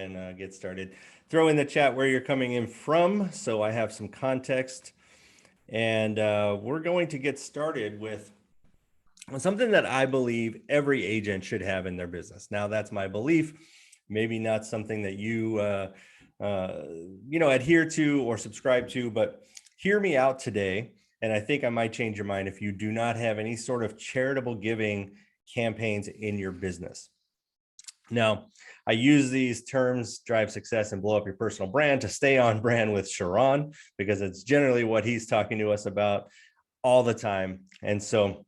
and get started. Throw in the chat where you're coming in from so I have some context. And we're going to get started with something that I believe every agent should have in their business. Now, that's my belief, maybe not something that you adhere to or subscribe to, but hear me out today. And I think I might change your mind if you do not have any sort of charitable giving campaigns in your business. Now, I use these terms, drive success and blow up your personal brand, to stay on brand with Sharon, because it's generally what he's talking to us about all the time. And so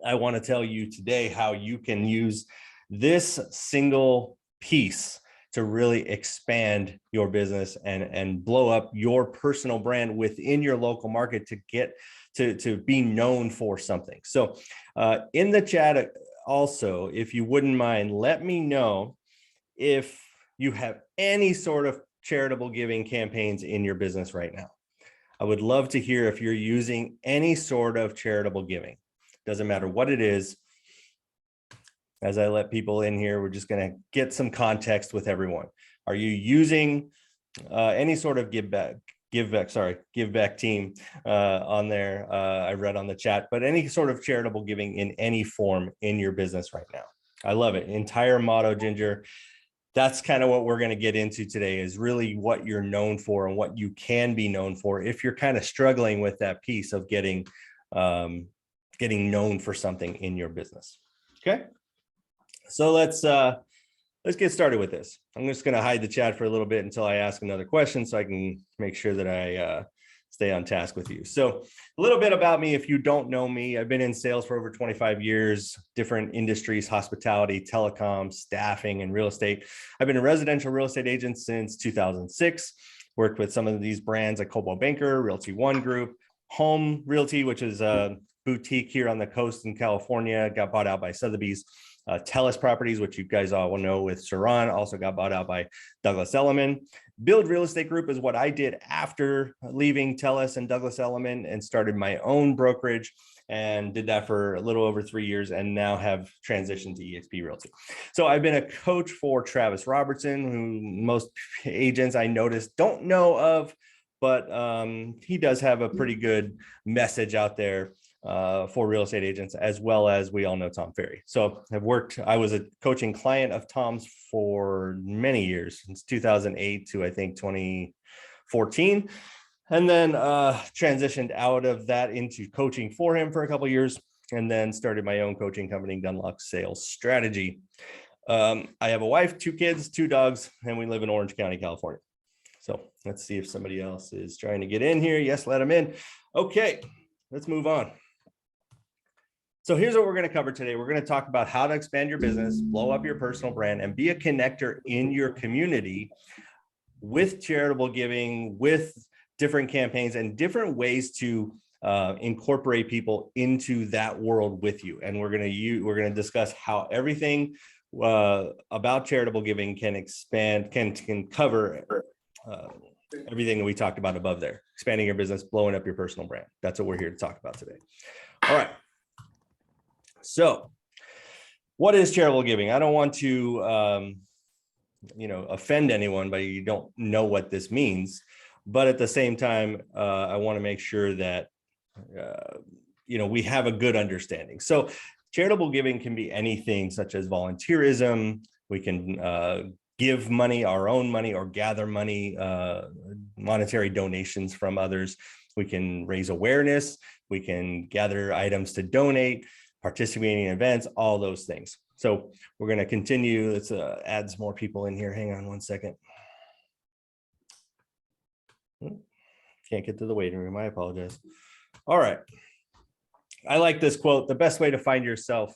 I want to tell you today how you can use this single piece to really expand your business and blow up your personal brand within your local market to get to be known for something. So in the chat, also, if you wouldn't mind, let me know if you have any sort of charitable giving campaigns in your business right now. I would love to hear if you're using any sort of charitable giving. Doesn't matter what it is. As I let people in here, we're just going to get some context with everyone. Are you using any sort of give back team on there? I read on the chat, but any sort of charitable giving in any form in your business right now. I love it. Entire motto, Ginger. That's kind of what we're going to get into today, is really what you're known for and what you can be known for if you're kind of struggling with that piece of getting known for something in your business. Okay. So let's get started with this. I'm just going to hide the chat for a little bit until I ask another question so I can make sure that I stay on task with you. So a little bit about me, if you don't know me. I've been in sales for over 25 years, different industries, hospitality, telecom, staffing, and real estate. I've been a residential real estate agent since 2006, worked with some of these brands like Coldwell Banker, Realty One Group, Home Realty, which is a boutique here on the coast in California, got bought out by Sotheby's. Telus Properties, which you guys all will know with Sharon, also got bought out by Douglas Elliman. Build Real Estate Group is what I did after leaving Telus and Douglas Elliman, and started my own brokerage, and did that for a little over 3 years, and now have transitioned to eXp Realty. So I've been a coach for Travis Robertson, who most agents I noticed don't know of, but he does have a pretty good message out there for real estate agents, as well as we all know Tom Ferry. So I was a coaching client of Tom's for many years, since 2008 to I think 2014. And then transitioned out of that into coaching for him for a couple of years, and then started my own coaching company, Gunlock Sales Strategy. I have a wife, 2 kids, 2 dogs, and we live in Orange County, California. So let's see if somebody else is trying to get in here. Yes, let them in. Okay, let's move on. So here's what we're going to cover today. We're going to talk about how to expand your business, blow up your personal brand, and be a connector in your community with charitable giving, with different campaigns, and different ways to incorporate people into that world with you. And we're going to discuss how everything about charitable giving can expand, can cover everything that we talked about above there. Expanding your business, blowing up your personal brand. That's what we're here to talk about today. All right. So what is charitable giving? I don't want to, offend anyone, but you don't know what this means. But at the same time, I want to make sure that, we have a good understanding. So charitable giving can be anything, such as volunteerism. We can give money, our own money, or gather money, monetary donations from others. We can raise awareness. We can gather items to donate, participating in events, all those things. So we're going to continue. Let's add some more people in here. Hang on one second. Can't get to the waiting room. I apologize. All right. I like this quote. The best way to find yourself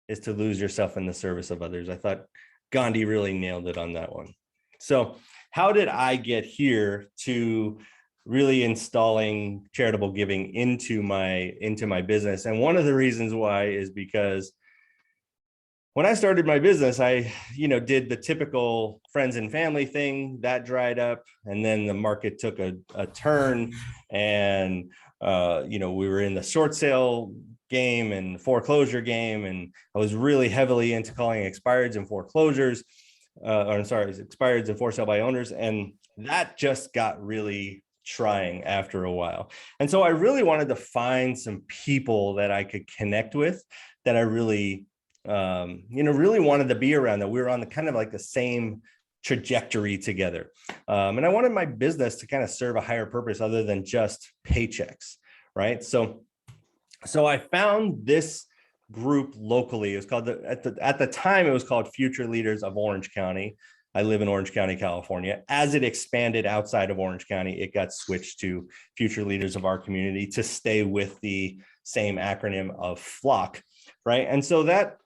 is to lose yourself in the service of others. I thought Gandhi really nailed it on that one. So how did I get here to really installing charitable giving into my business? And one of the reasons why is because when I started my business, I, did the typical friends and family thing that dried up, and then the market took a turn, and we were in the short sale game and foreclosure game, and I was really heavily into calling expireds and foreclosures. or I'm sorry, expireds and for sale by owners. And that just got really trying after a while. And so I really wanted to find some people that I could connect with, that I really, really wanted to be around, that we were on the kind of like the same trajectory together. And I wanted my business to kind of serve a higher purpose other than just paychecks, right? So I found this group locally. It was called at the time it was called Future Leaders of Orange County. I live in Orange County, California. As it expanded outside of Orange County, it got switched to Future Leaders of Our Community to stay with the same acronym of FLOC, right? And so that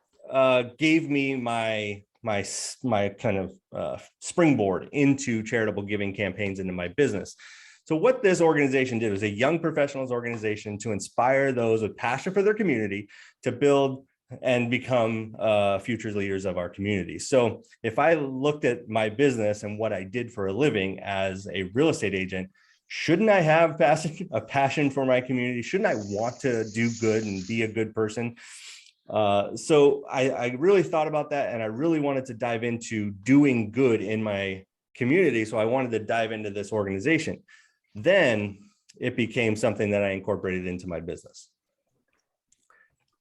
gave me my kind of springboard into charitable giving campaigns into my business. So what this organization did was a young professionals organization to inspire those with passion for their community to build and become future leaders of our community. So if I looked at my business and what I did for a living as a real estate agent, shouldn't I have a passion for my community? Shouldn't I want to do good and be a good person? So I really thought about that, and I really wanted to dive into doing good in my community. So I wanted to dive into this organization. Then it became something that I incorporated into my business.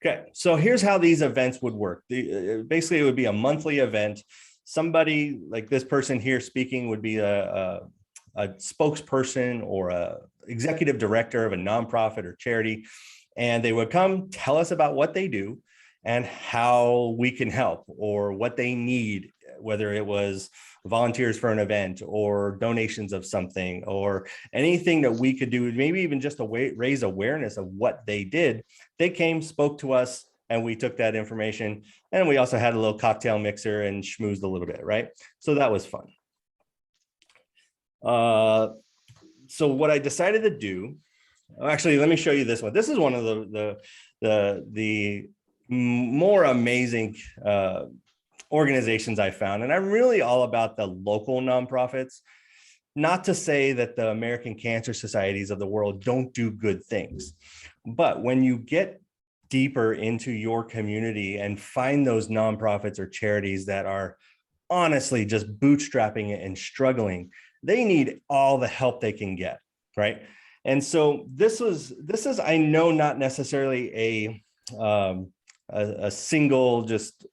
Okay, so here's how these events would work. Basically, it would be a monthly event. Somebody like this person here speaking would be a spokesperson or a executive director of a nonprofit or charity, and they would come tell us about what they do and how we can help, or what they need, whether it was volunteers for an event or donations of something or anything that we could do, maybe even just to raise awareness of what they did. They came, spoke to us, and we took that information, and we also had a little cocktail mixer and schmoozed a little bit, right? So that was fun. So what I decided to do, actually, let me show you this one. This is one of the more amazing organizations I found. And I'm really all about the local nonprofits. Not to say that the American Cancer Societies of the world don't do good things, but when you get deeper into your community and find those nonprofits or charities that are honestly just bootstrapping it and struggling, they need all the help they can get, right? And so this is, I know, not necessarily a single just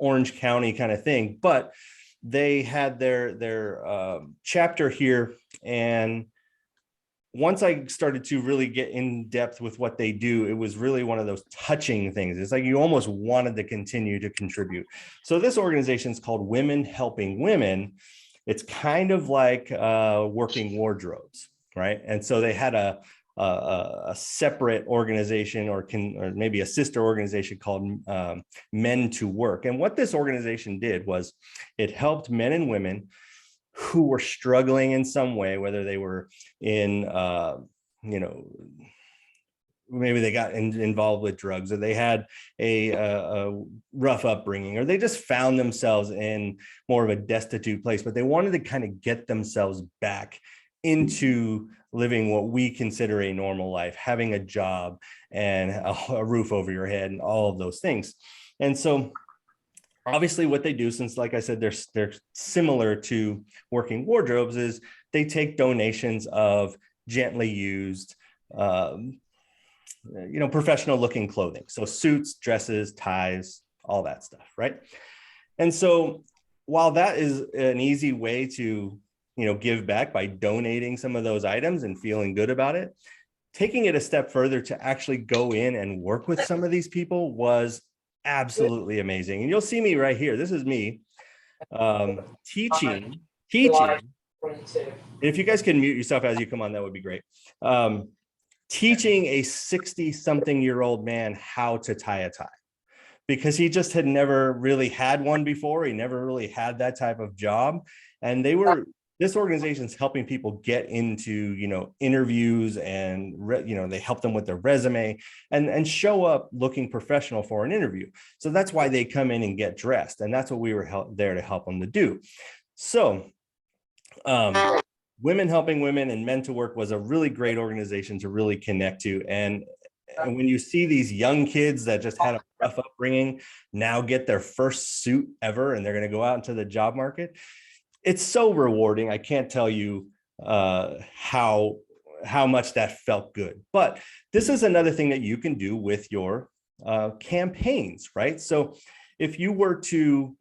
Orange County kind of thing, but they had their chapter here. And once I started to really get in depth with what they do, it was really one of those touching things. It's like you almost wanted to continue to contribute. So this organization is called Women Helping Women. It's kind of like Working Wardrobes, right? And so they had a separate organization or maybe a sister organization called Men to Work. And what this organization did was it helped men and women who were struggling in some way, whether they were in, maybe they got involved with drugs, or they had a rough upbringing, or they just found themselves in more of a destitute place, but they wanted to kind of get themselves back into living what we consider a normal life, having a job and a roof over your head and all of those things. And so obviously what they do, since like I said, they're similar to Working Wardrobes, is they take donations of gently used, professional looking clothing. So suits, dresses, ties, all that stuff, right? And so while that is an easy way to give back by donating some of those items and feeling good about it, taking it a step further to actually go in and work with some of these people was absolutely amazing. And you'll see me right here. This is me teaching. If you guys can mute yourself as you come on, that would be great. Teaching a 60-something-year-old man how to tie a tie, because he just had never really had one before. He never really had that type of job. And this organization's helping people get into, interviews, and, they help them with their resume and show up looking professional for an interview. So that's why they come in and get dressed. And that's what we were there to help them to do. So Women Helping Women and Men to Work was a really great organization to really connect to. And And when you see these young kids that just had a rough upbringing now get their first suit ever, and they're going to go out into the job market, it's so rewarding. I can't tell you how much that felt good. But this is another thing that you can do with your campaigns, right? So if you were to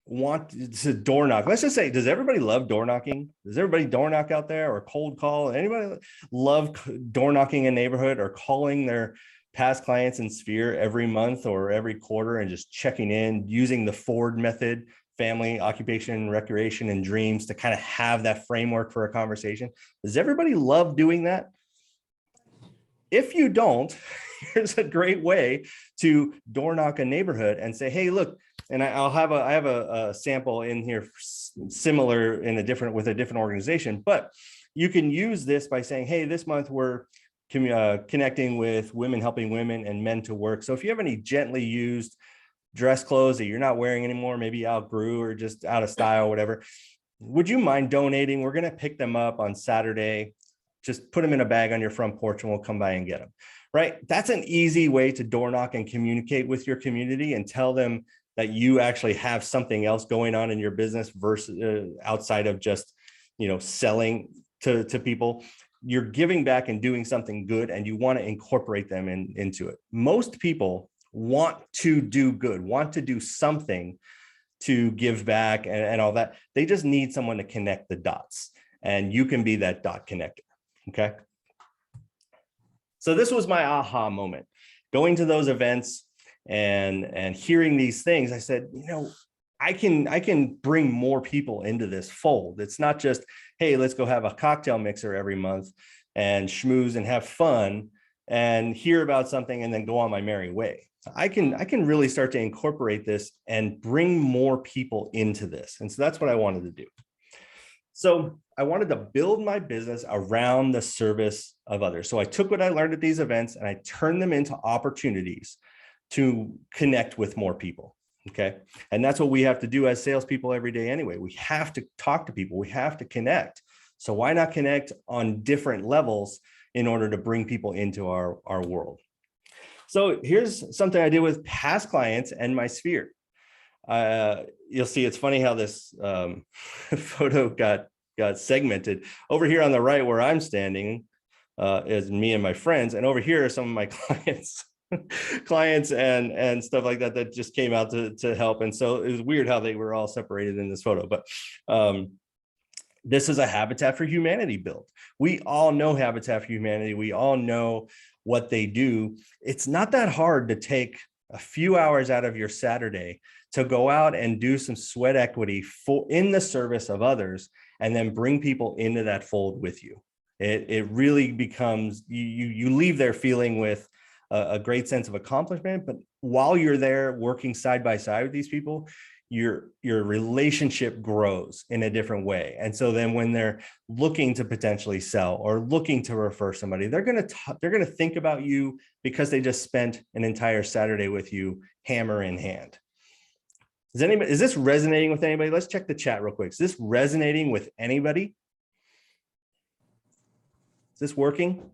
want to door knock, let's just say, does everybody love door knocking? Does everybody door knock out there, or cold call? Anybody love door knocking a neighborhood, or calling their past clients in Sphere every month or every quarter and just checking in using the Ford method, family, occupation, recreation, and dreams, to kind of have that framework for a conversation? Does everybody love doing that? If you don't, here's a great way to door knock a neighborhood and say, hey, look, and I have a sample in here similar in with a different organization, but you can use this by saying, hey, this month we're connecting with women, helping women and men to work. So if you have any gently used dress clothes that you're not wearing anymore, maybe outgrew or just out of style, whatever, would you mind donating? We're going to pick them up on Saturday. Just put them in a bag on your front porch and we'll come by and get them, right? That's an easy way to door knock and communicate with your community and tell them that you actually have something else going on in your business versus outside of just, selling to people. You're giving back and doing something good, and you want to incorporate them into it. Most people want to do good, want to do something to give back and all that. They just need someone to connect the dots, and you can be that dot connector. Okay. So this was my aha moment, going to those events and hearing these things. I said, I can bring more people into this fold. It's not just, hey, let's go have a cocktail mixer every month and schmooze and have fun and hear about something and then go on my merry way. I can really start to incorporate this and bring more people into this. And so that's what I wanted to do. So I wanted to build my business around the service of others. So I took what I learned at these events and I turned them into opportunities to connect with more people. Okay. And that's what we have to do as salespeople every day anyway. We have to talk to people. We have to connect. So why not connect on different levels in order to bring people into our world? So here's something I did with past clients and my Sphere. You'll see it's funny how this photo got segmented. Over here on the right where I'm standing is me and my friends. And over here are some of my clients and stuff like that just came out to help. And so it was weird how they were all separated in this photo. But this is a Habitat for Humanity build. We all know Habitat for Humanity. We all know what they do. It's not that hard to take a few hours out of your Saturday to go out and do some sweat equity in the service of others, and then bring people into that fold with you. It really becomes, you leave there feeling with a great sense of accomplishment, but while you're there working side by side with these people, your relationship grows in a different way. And so then when they're looking to potentially sell or looking to refer somebody, they're going to think about you because they just spent an entire Saturday with you, hammer in hand. Is this resonating with anybody? Let's check the chat real quick. Is this resonating with anybody? Is this working?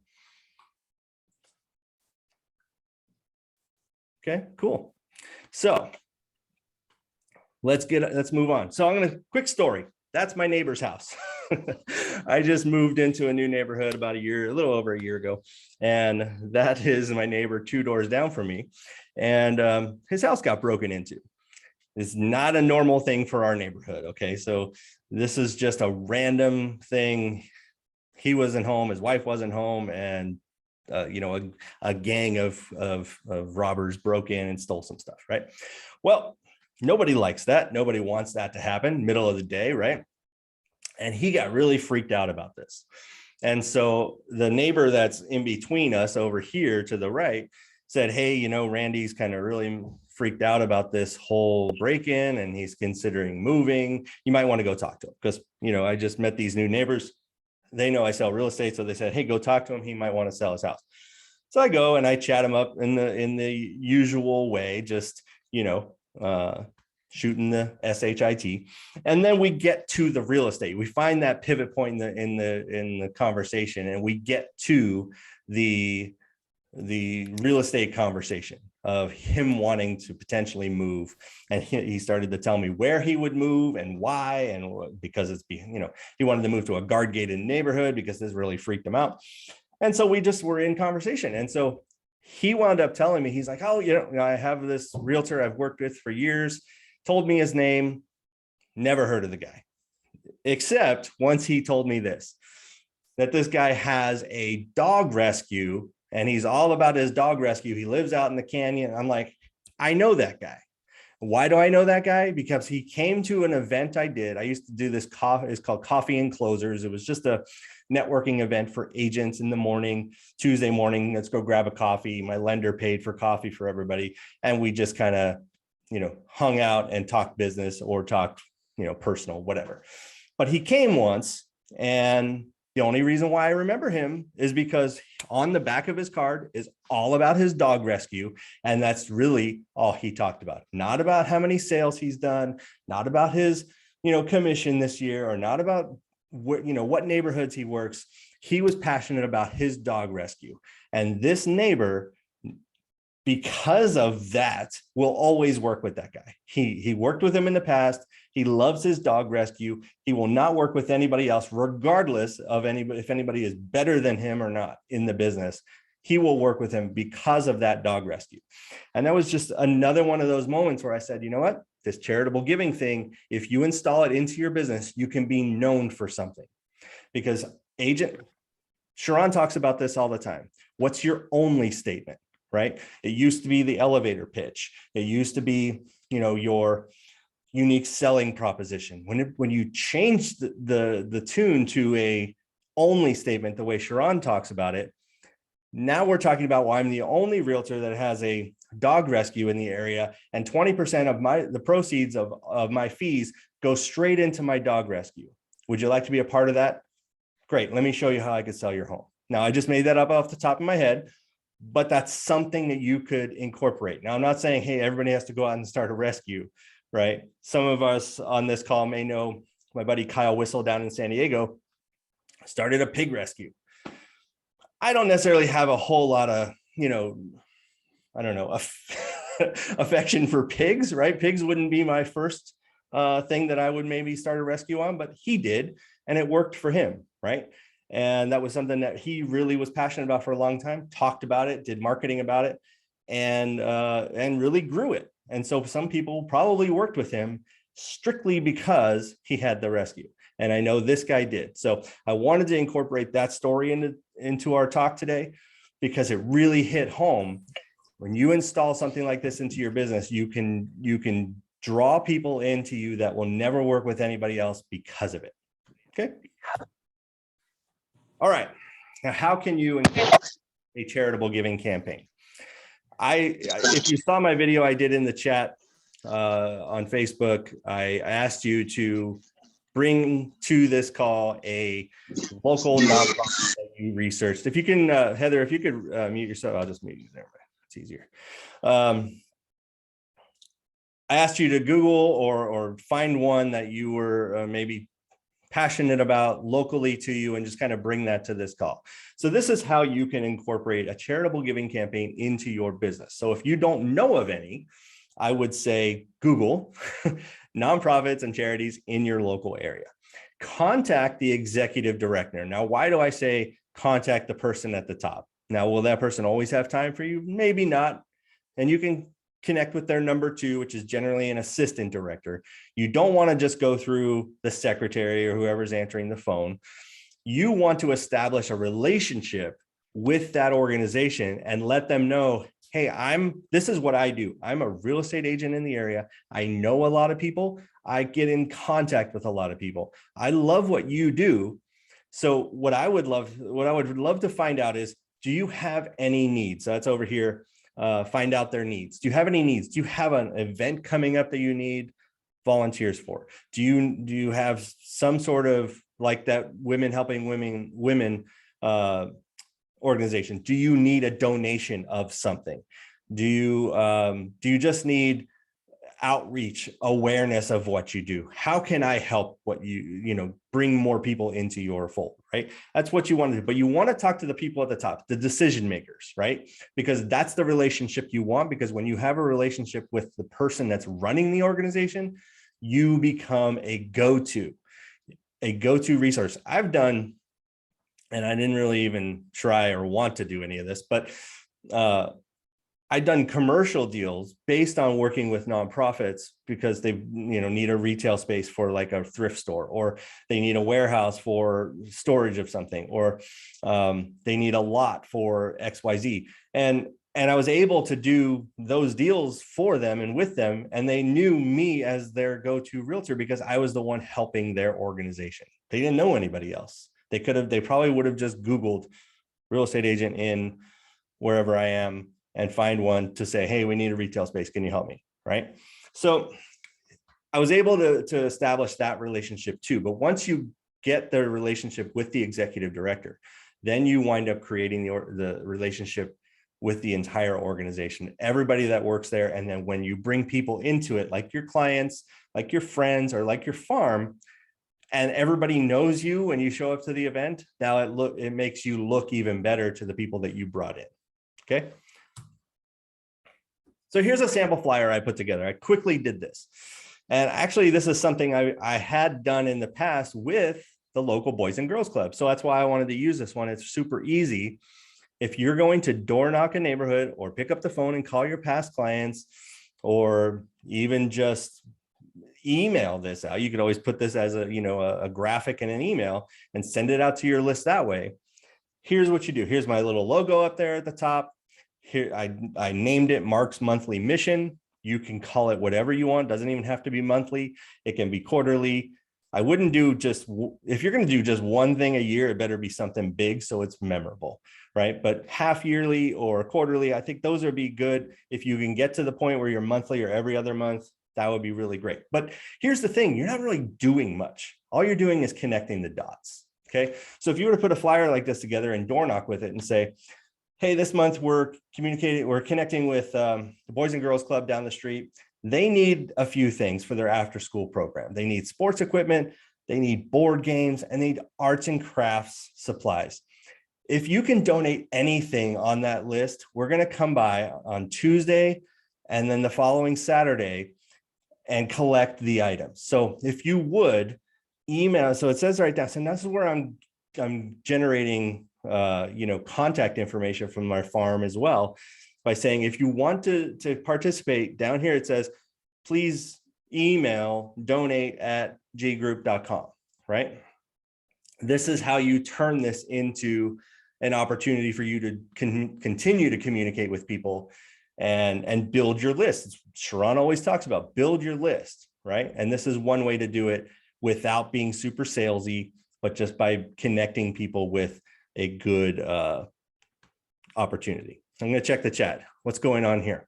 Okay, cool. So let's move on. So I'm going to quick story. That's my neighbor's house. I just moved into a new neighborhood about a little over a year ago. And that is my neighbor 2 doors down from me. And his house got broken into. It's not a normal thing for our neighborhood. Okay. So this is just a random thing. He wasn't home. His wife wasn't home. And a gang of robbers broke in and stole some stuff, right? Well, nobody likes that. Nobody wants that to happen middle of the day, right? And he got really freaked out about this. And so the neighbor that's in between us over here to the right said, hey, Randy's kind of really freaked out about this whole break-in and he's considering moving. You might want to go talk to him because, I just met these new neighbors. They know I sell real estate. So they said, hey, go talk to him. He might want to sell his house. So I go and I chat him up in the usual way, just, shooting the SHIT. And then we get to the real estate. We find that pivot point in the conversation, and we get to the the real estate conversation of him wanting to potentially move. And he started to tell me where he would move and why, and because it's, you know, he wanted to move to a guard gated neighborhood because this really freaked him out. And so we just were in conversation. And so he wound up telling me, he's like, oh, you know, I have this realtor I've worked with for years, told me his name, never heard of the guy, except once he told me this, that this guy has a dog rescue and he's all about his dog rescue. He lives out in the canyon. I'm like, I know that guy. Why do I know that guy? Because he came to an event I did. I used to do this it's called Coffee and Closers. It was just a networking event for agents in the morning, Tuesday morning. Let's go grab a coffee. My lender paid for coffee for everybody. And we just kind of, you know, hung out and talked business or talked, you know, personal, whatever. But he came once, and the only reason why I remember him is because on the back of his card is all about his dog rescue. And that's really all he talked about. Not about how many sales he's done, not about his, you know, commission this year, or not about what, you know, what neighborhoods he works. He was passionate about his dog rescue. And this neighbor, because of that, will always work with that guy. He worked with him in the past. He loves his dog rescue. He will not work with anybody else, regardless of anybody, if anybody is better than him or not in the business. He will work with him because of that dog rescue. And that was just another one of those moments where I said, you know what, this charitable giving thing, if you install it into your business, you can be known for something. Because Sharon talks about this all the time. What's your only statement, right? It used to be the elevator pitch. It used to be, you know, your unique selling proposition. When you change the tune to a only statement, the way Sharon talks about it, now we're talking about, well, I'm the only realtor that has a dog rescue in the area, and 20% of the proceeds of my fees go straight into my dog rescue. Would you like to be a part of that? Great. Let me show you how I could sell your home. Now, I just made that up off the top of my head, but that's something that you could incorporate. Now, I'm not saying, hey, everybody has to go out and start a rescue, right? Some of us on this call may know my buddy Kyle Whistle down in San Diego started a pig rescue. I don't necessarily have a whole lot of, you know, I don't know, affection for pigs, right? Pigs wouldn't be my first thing that I would maybe start a rescue on, but he did, and it worked for him, right? And that was something that he really was passionate about for a long time, talked about it, did marketing about it, and really grew it. And so some people probably worked with him strictly because he had the rescue. And I know this guy did. So I wanted to incorporate that story into our talk today, because it really hit home. When you install something like this into your business, you can draw people into you that will never work with anybody else because of it. Okay. All right. Now, how can you incorporate a charitable giving campaign? If you saw my video I did in the chat on Facebook, I asked you to bring to this call a local nonprofit that you researched. If you can, Heather, if you could mute yourself, I'll just mute you there. It's easier. I asked you to Google or find one that you were maybe passionate about locally to you, and just kind of bring that to this call. So this is how you can incorporate a charitable giving campaign into your business. So if you don't know of any, I would say Google nonprofits and charities in your local area. Contact the executive director. Now, why do I say contact the person at the top? Now, will that person always have time for you? Maybe not. And you can connect with their number 2, which is generally an assistant director. You don't want to just go through the secretary or whoever's answering the phone. You want to establish a relationship with that organization and let them know, hey, this is what I do. I'm a real estate agent in the area. I know a lot of people. I get in contact with a lot of people. I love what you do. So what I would love to find out is, do you have any needs? So that's over here. Find out their needs. Do you have any needs? Do you have an event coming up that you need volunteers for? Do you have some sort of, like that women helping women organization? Do you need a donation of something? Do you just need outreach, awareness of what you do. How can I help what bring more people into your fold, right? That's what you want to do. But you want to talk to the people at the top, the decision makers, right? Because that's the relationship you want. Because when you have a relationship with the person that's running the organization, you become a go-to resource. I've done, and I didn't really even try or want to do any of this, but I've done commercial deals based on working with nonprofits because they need a retail space for like a thrift store, or they need a warehouse for storage of something, or they need a lot for XYZ. And I was able to do those deals for them and with them, and they knew me as their go-to realtor because I was the one helping their organization. They didn't know anybody else. They probably would have just Googled real estate agent in wherever I am and find one to say, hey, we need a retail space. Can you help me? Right. So I was able to establish that relationship too. But once you get the relationship with the executive director, then you wind up creating the relationship with the entire organization, everybody that works there. And then when you bring people into it, like your clients, like your friends, or like your farm, and everybody knows you when you show up to the event, now it makes you look even better to the people that you brought in. Okay. So here's a sample flyer I put together. I quickly did this. And actually, this is something I had done in the past with the local Boys and Girls Club. So that's why I wanted to use this one. It's super easy. If you're going to door knock a neighborhood or pick up the phone and call your past clients, or even just email this out, you could always put this as a graphic in an email and send it out to your list that way. Here's what you do. Here's my little logo up there at the top. Here, I named it Mark's Monthly Mission. You can call it whatever you want. Doesn't even have to be monthly. It can be quarterly. I wouldn't do if you're going to do just one thing a year, it better be something big so it's memorable, right? But half yearly or quarterly, I think those would be good. If you can get to the point where you're monthly or every other month, that would be really great. But here's the thing, you're not really doing much. All you're doing is connecting the dots, okay? So if you were to put a flyer like this together and door knock with it and say, hey, this month we're connecting with the Boys and Girls Club down the street. They need a few things for their after school program. They need sports equipment, they need board games, and they need arts and crafts supplies. If you can donate anything on that list, we're going to come by on Tuesday and then the following Saturday and collect the items. So if you would email, so it says right down, so this is where I'm generating contact information from our farm as well, by saying, if you want to participate, down here it says, please email donate@ggroup.com, right? This is how you turn this into an opportunity for you to continue to communicate with people and build your list. Sharon always talks about build your list, right? And this is one way to do it without being super salesy, but just by connecting people with a good opportunity. I'm going to check the chat. What's going on here?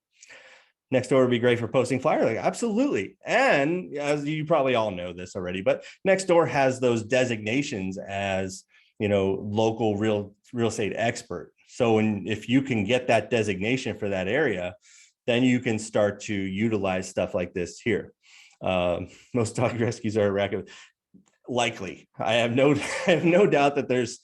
Nextdoor would be great for posting flyer. Like, absolutely. And as you probably all know this already, but Nextdoor has those designations as, local real estate expert. So if you can get that designation for that area, then you can start to utilize stuff like this here. Most dog rescues are erratic. Likely. I have no doubt that there's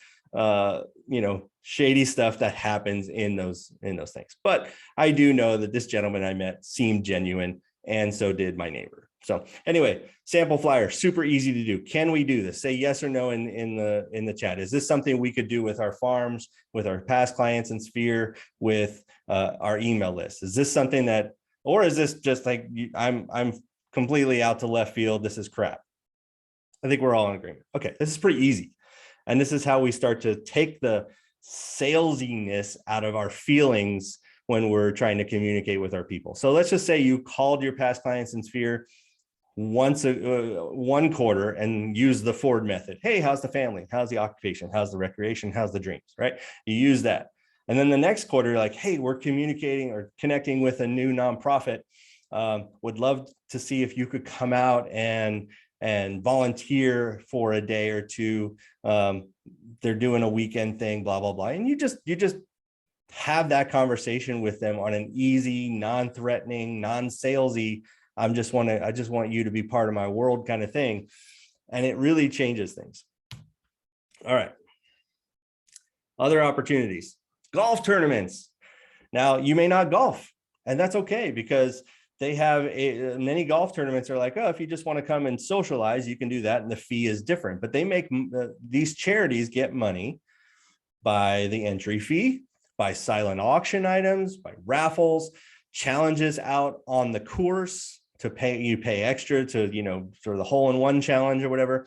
shady stuff that happens in those things. But I do know that this gentleman I met seemed genuine, and so did my neighbor. So anyway, sample flyer, super easy to do. Can we do this? Say yes or no in the chat. Is this something we could do with our farms, with our past clients in Sphere, with our email list? Is this something that, or is this just like I'm completely out to left field? This is crap. I think we're all in agreement. Okay, this is pretty easy. And this is how we start to take the salesiness out of our feelings when we're trying to communicate with our people. So let's just say you called your past clients in Sphere one quarter and use the Ford method. Hey, how's the family? How's the occupation? How's the recreation? How's the dreams, right? You use that. And then the next quarter, you're like, hey, we're communicating or connecting with a new nonprofit. Would love to see if you could come out and volunteer for a day or two. They're doing a weekend thing, blah, blah, blah. And you just have that conversation with them on an easy, non-threatening, non-salesy, I just want you to be part of my world kind of thing. And it really changes things. All right. Other opportunities, golf tournaments. Now, you may not golf, and that's okay, because they have many golf tournaments are like, oh, if you just want to come and socialize, you can do that. And the fee is different, but they make these charities get money by the entry fee, by silent auction items, by raffles, challenges out on the course to pay, you pay extra to, for the hole-in-one challenge or whatever,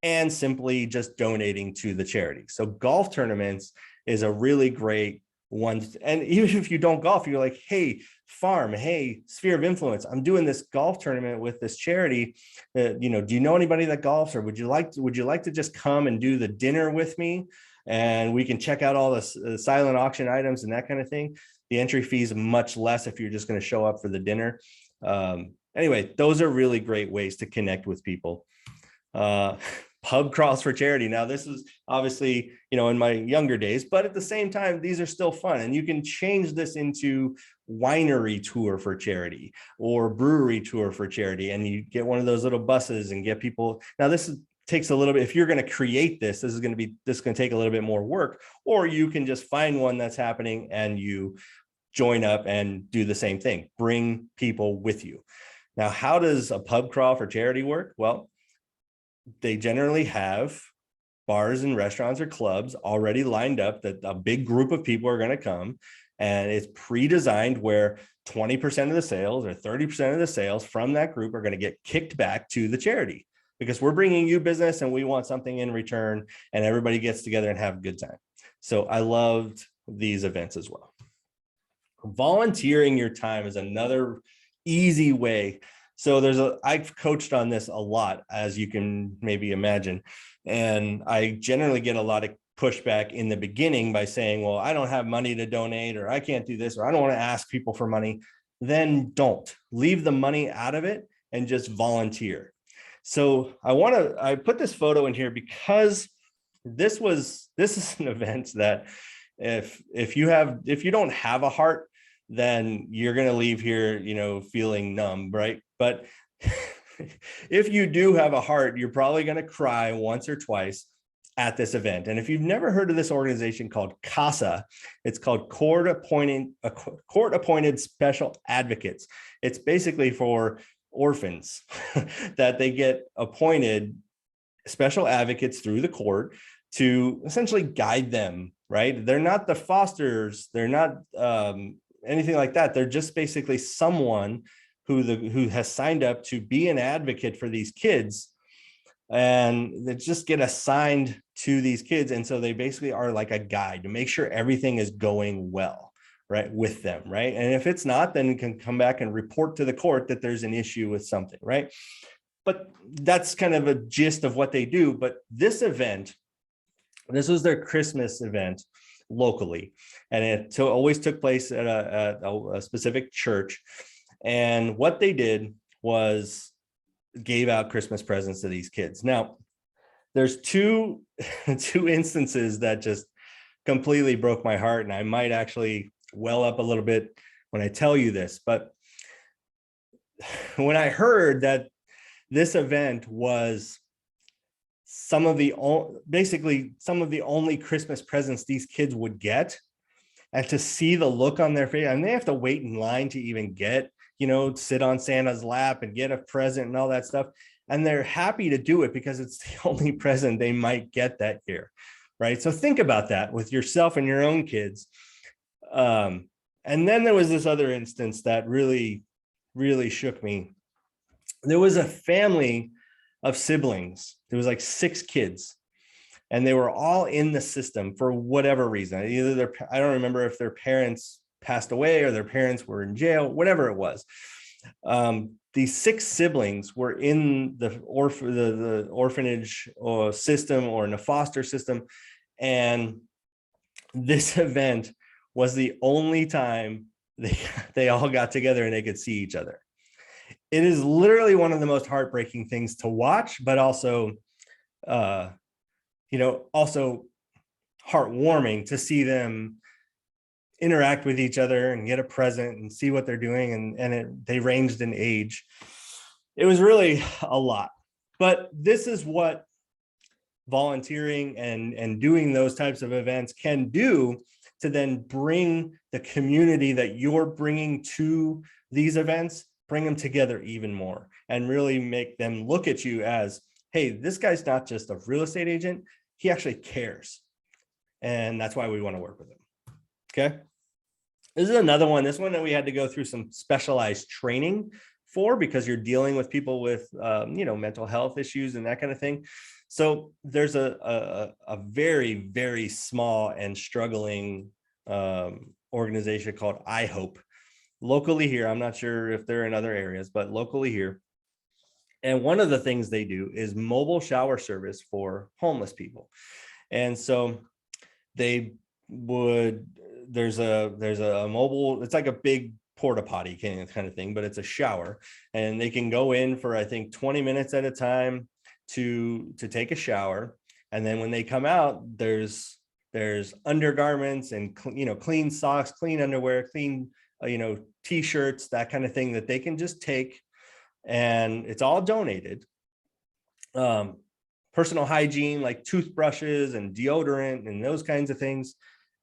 and simply just donating to the charity. So golf tournaments is a really great one. And even if you don't golf, you're like, hey, farm, hey, sphere of influence, I'm doing this golf tournament with this charity. Do you know anybody that golfs, or would you like to just come and do the dinner with me? And we can check out all the silent auction items and that kind of thing. The entry fee is much less if you're just going to show up for the dinner. Anyway, those are really great ways to connect with people. Pub crawls for charity. Now, this is obviously, in my younger days, but at the same time, these are still fun. And you can change this into winery tour for charity or brewery tour for charity. And you get one of those little buses and get people. Now, takes a little bit. If you're going to create this is going to take a little bit more work, or you can just find one that's happening and you join up and do the same thing. Bring people with you. Now, how does a pub crawl for charity work? Well, they generally have bars and restaurants or clubs already lined up that a big group of people are going to come, and it's pre-designed where 20% of the sales or 30% of the sales from that group are going to get kicked back to the charity, because we're bringing you business and we want something in return, and everybody gets together and have a good time. So I loved these events as well. Volunteering your time is another easy way. So I've coached on this a lot, as you can maybe imagine. And I generally get a lot of pushback in the beginning by saying, well, I don't have money to donate, or I can't do this, or I don't want to ask people for money. Then don't leave the money out of it and just volunteer. So I put this photo in here because this is an event that if you don't have a heart, then you're going to leave here, feeling numb, right? But if you do have a heart, you're probably going to cry once or twice at this event. And if you've never heard of this organization called CASA, it's called court-appointed special advocates. It's basically for orphans that they get appointed special advocates through the court to essentially guide them, right? They're not the fosters, they're not anything like that. They're just basically someone who has signed up to be an advocate for these kids, and they just get assigned to these kids. And so they basically are like a guide to make sure everything is going well, right, with them, right? And if it's not, then you can come back and report to the court that there's an issue with something, right? But that's kind of a gist of what they do. But this event, this was their Christmas event locally, and it always took place at a specific church. And what they did was gave out Christmas presents to these kids. Now, there's two instances that just completely broke my heart, and I might actually well up a little bit when I tell you this. But when I heard that this event was some of the only Christmas presents these kids would get, and to see the look on their face, and they have to wait in line to even get, sit on Santa's lap and get a present and all that stuff. And they're happy to do it because it's the only present they might get that year, right? So think about that with yourself and your own kids. And then there was this other instance that really, really shook me. There was a family of siblings. There was like 6 kids, and they were all in the system for whatever reason. Either I don't remember if their parents passed away or their parents were in jail, whatever it was. These 6 siblings were in the orphanage or system or in a foster system. And this event was the only time they all got together and they could see each other. It is literally one of the most heartbreaking things to watch, but also, also heartwarming to see them interact with each other and get a present and see what they're doing. And they ranged in age. It was really a lot. But this is what volunteering and doing those types of events can do to then bring the community that you're bringing to these events, bring them together even more and really make them look at you as, hey, this guy's not just a real estate agent, he actually cares. And that's why we want to work with him. Okay. This is another one. This one that we had to go through some specialized training for, because you're dealing with people with, mental health issues and that kind of thing. So there's a very, very small and struggling organization called I Hope locally here. I'm not sure if they're in other areas, but locally here. And one of the things they do is mobile shower service for homeless people. And so they would, there's a mobile, it's like a big porta potty kind of thing, but it's a shower, and they can go in for, I think, 20 minutes at a time to take a shower. And then when they come out, there's undergarments and clean socks, clean underwear, clean t-shirts, that kind of thing that they can just take, and it's all donated. Personal hygiene like toothbrushes and deodorant and those kinds of things.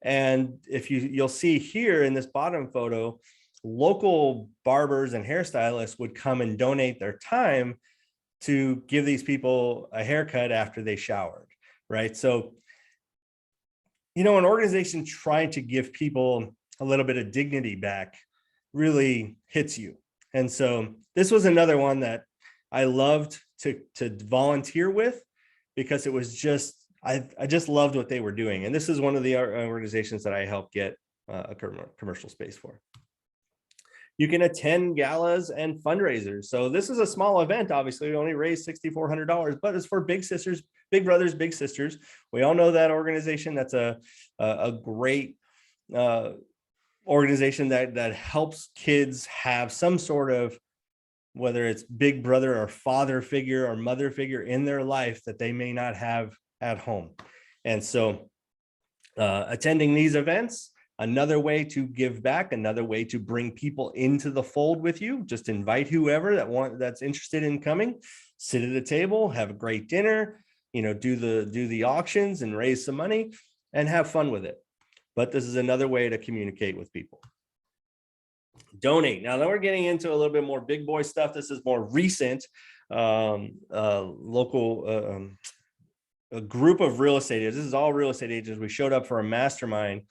And if you'll see here in this bottom photo, local barbers and hairstylists would come and donate their time to give these people a haircut after they showered, right? So, an organization trying to give people a little bit of dignity back really hits you. And so this was another one that I loved to volunteer with, because it was just, I just loved what they were doing. And this is one of the organizations that I helped get a commercial space for. You can attend galas and fundraisers. So this is a small event. Obviously, we only raised $6,400, but it's for big sisters, big brothers, big sisters. We all know that organization. That's a great organization that helps kids have some sort of, whether it's big brother or father figure or mother figure in their life that they may not have at home. And so attending these events, another way to give back, another way to bring people into the fold with you. Just invite whoever that's interested in coming, sit at a table, have a great dinner, do the auctions and raise some money and have fun with it. But this is another way to communicate with people. Donate. Now that we're getting into a little bit more big boy stuff, this is more recent. Local a group of real estate agents. This is all real estate agents. We showed up for a mastermind,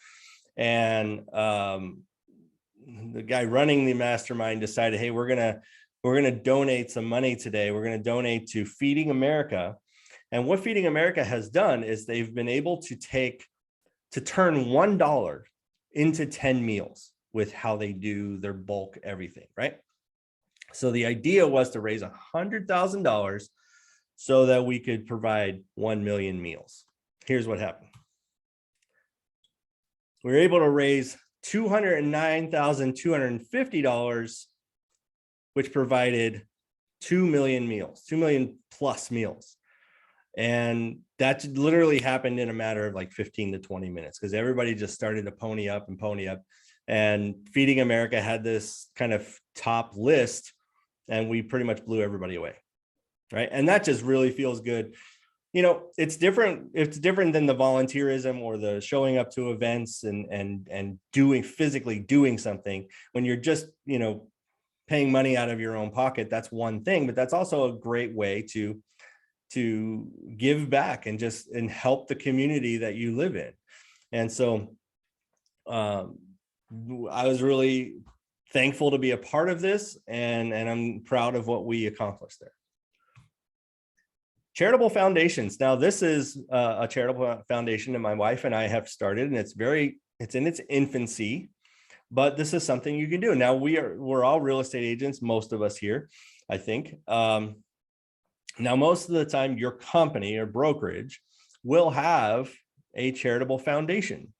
and the guy running the mastermind decided, hey, we're gonna donate some money today. We're gonna donate to Feeding America. And what Feeding America has done is they've been able to turn $1 into 10 meals with how they do their bulk everything, right? So the idea was to raise $100,000 so that we could provide 1 million meals. Here's what happened. We were able to raise $209,250, which provided 2 million meals, 2 million plus meals. And that literally happened in a matter of like 15 to 20 minutes, because everybody just started to pony up. And Feeding America had this kind of top list, and we pretty much blew everybody away, right? And that just really feels good. It's different than the volunteerism or the showing up to events and physically doing something. When you're just, paying money out of your own pocket, that's one thing, but that's also a great way to give back and help the community that you live in. And so I was really thankful to be a part of this, and I'm proud of what we accomplished there. Charitable Foundations. Now, this is a charitable foundation that my wife and I have started, and it's in its infancy, but this is something you can do. Now, we're all real estate agents, most of us here, I think. Now, most of the time, your company or brokerage will have a charitable foundation.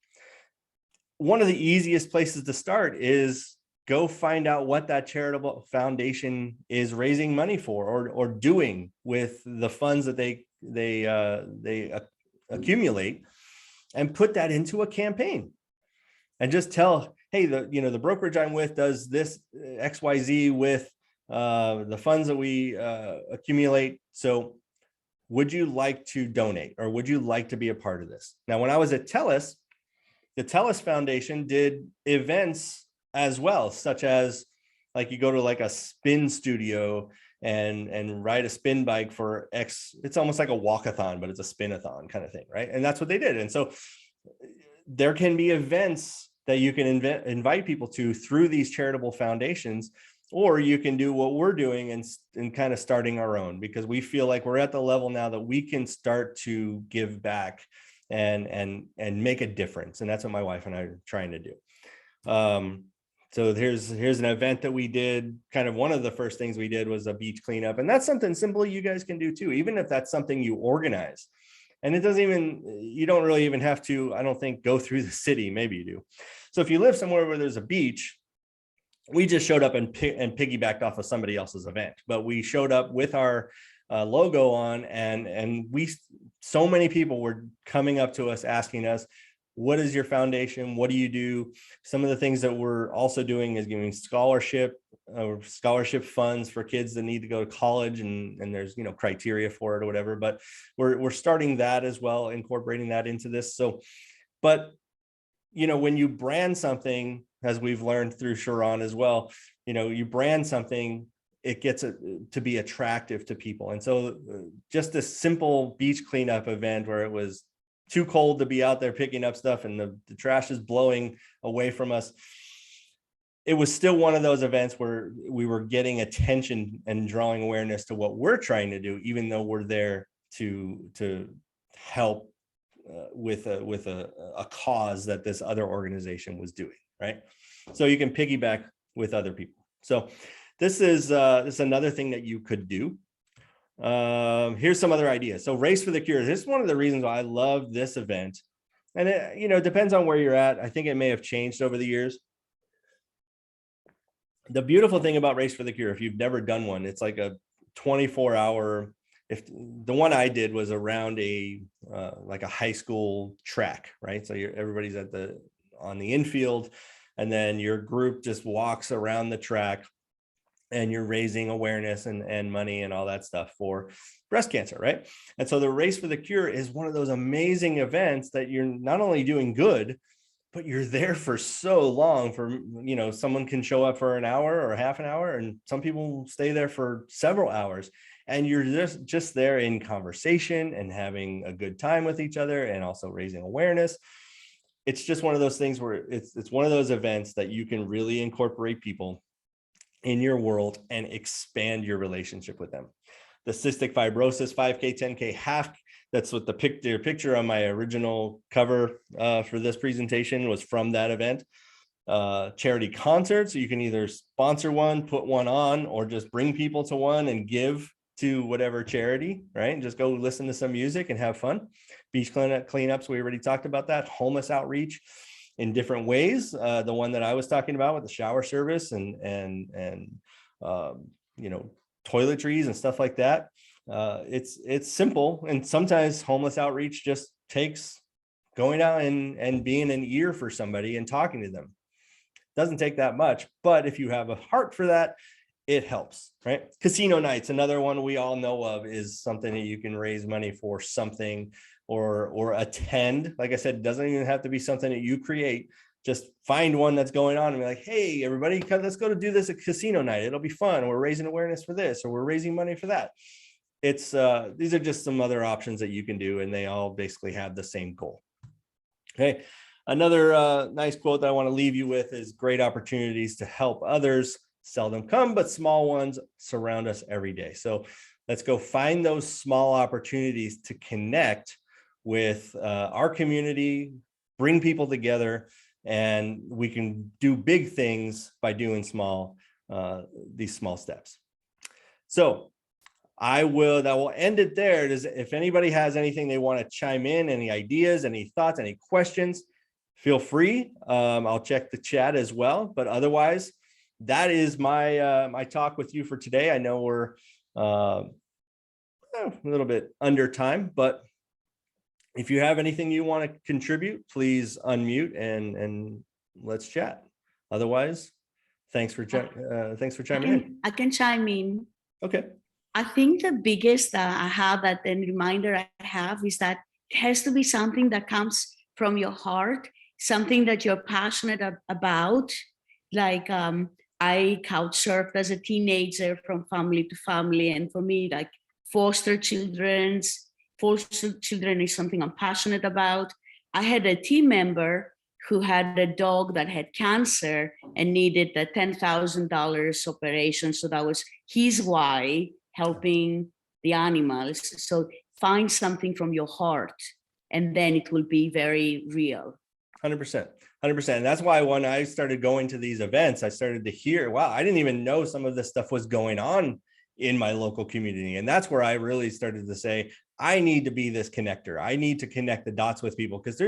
One of the easiest places to start is go find out what that charitable foundation is raising money for or doing with the funds that they accumulate, and put that into a campaign. and just tell, hey, the brokerage I'm with does this XYZ with the funds that we accumulate. So would you like to donate, or would you like to be a part of this? Now, when I was at TELUS, the TELUS Foundation did events as well, such as like you go to like a spin studio and ride a spin bike for X. It's almost like a walkathon, but it's a spin-a-thon kind of thing, right? And that's what they did. And so there can be events that you can invite people to through these charitable foundations, or you can do what we're doing and kind of starting our own, because we feel like we're at the level now that we can start to give back and make a difference. And that's what my wife and I are trying to do. So here's an event that we did. Kind of one of the first things we did was a beach cleanup, and that's something simple you guys can do too, even if that's something you organize. And it doesn't even, you don't really even have to, I don't think, go through the city. Maybe you do. So if you live somewhere where there's a beach, we just showed up and piggybacked off of somebody else's event, but we showed up with our logo on, and so many people were coming up to us asking us, what is your foundation? What do you do? Some of the things that we're also doing is giving scholarship funds for kids that need to go to college, and there's criteria for it or whatever, but we're starting that as well, incorporating that into this. So, but when you brand something, as we've learned through Sharon as well, you brand something, it gets to be attractive to people. And so just a simple beach cleanup event where it was too cold to be out there picking up stuff and the trash is blowing away from us, it was still one of those events where we were getting attention and drawing awareness to what we're trying to do, even though we're there to help with a cause that this other organization was doing, right? So you can piggyback with other people. So this is another thing that you could do. Here's some other ideas. So Race for the Cure. This is one of the reasons why I love this event. And it depends on where you're at. I think it may have changed over the years. The beautiful thing about Race for the Cure, if you've never done one, it's like a 24-hour. If the one I did was around like a high school track, right? So everybody's on the infield, and then your group just walks around the track, and you're raising awareness and money and all that stuff for breast cancer, right? And so the Race for the Cure is one of those amazing events that you're not only doing good, but you're there for so long. For someone can show up for an hour or half an hour, and some people stay there for several hours, and you're just there in conversation and having a good time with each other, and also raising awareness. It's just one of those things where it's one of those events that you can really incorporate people in your world and expand your relationship with them. The cystic fibrosis 5K, 10K, half, that's what the picture on my original cover for this presentation was from that event. Charity concerts, so you can either sponsor one, put one on, or just bring people to one and give to whatever charity, right? And just go listen to some music and have fun. Beach cleanups, we already talked about that. Homeless outreach in different ways. The one that I was talking about with the shower service and toiletries and stuff like that. It's simple, and sometimes homeless outreach just takes going out and being an ear for somebody and talking to them. Doesn't take that much, but if you have a heart for that, it helps, right? Casino nights, another one we all know of, is something that you can raise money for something or attend. Like I said, it doesn't even have to be something that you create. Just find one that's going on and be like, hey, everybody, let's go to do this at casino night. It'll be fun. We're raising awareness for this, or we're raising money for that. These are just some other options that you can do, and they all basically have the same goal. Okay. Another nice quote that I want to leave you with is, great opportunities to help others seldom come, but small ones surround us every day. So let's go find those small opportunities to connect with our community, bring people together, and we can do big things by doing these small steps. So that will end it there. If anybody has anything they want to chime in, any ideas, any thoughts, any questions, feel free. I'll check the chat as well. But otherwise, that is my talk with you for today. I know we're a little bit under time, but if you have anything you want to contribute, please unmute and let's chat. Otherwise, thanks for chiming in. I can chime in. Okay. I think the biggest I have that and reminder I have is that it has to be something that comes from your heart, something that you're passionate about. Like I couch surfed as a teenager from family to family, and for me, like foster children is something I'm passionate about. I had a team member who had a dog that had cancer and needed a $10,000 operation. So that was his why, helping the animals. So find something from your heart, and then it will be very real. 100%. 100%. And that's why when I started going to these events, I started to hear, wow, I didn't even know some of this stuff was going on in my local community. And that's where I really started to say, I need to be this connector. I need to connect the dots with people, because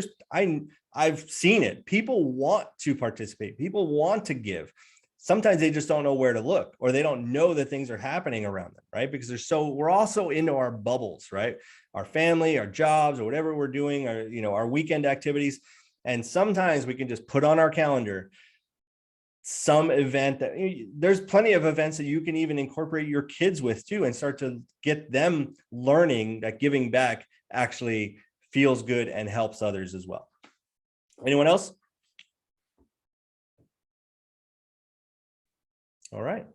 I've seen it. People want to participate. People want to give. Sometimes they just don't know where to look, or they don't know that things are happening around them, right? Because we're also into our bubbles, right? Our family, our jobs, or whatever we're doing, our weekend activities. And sometimes we can just put on our calendar some event that there's plenty of events that you can even incorporate your kids with too, and start to get them learning that giving back actually feels good and helps others as well. Anyone else? All right.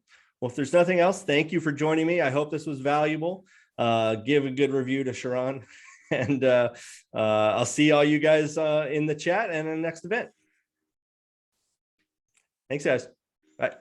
Well, if there's nothing else, thank you for joining me. I hope this was valuable. Give a good review to Sharon, and I'll see all you guys in the chat and in the next event. Thanks, guys. Bye.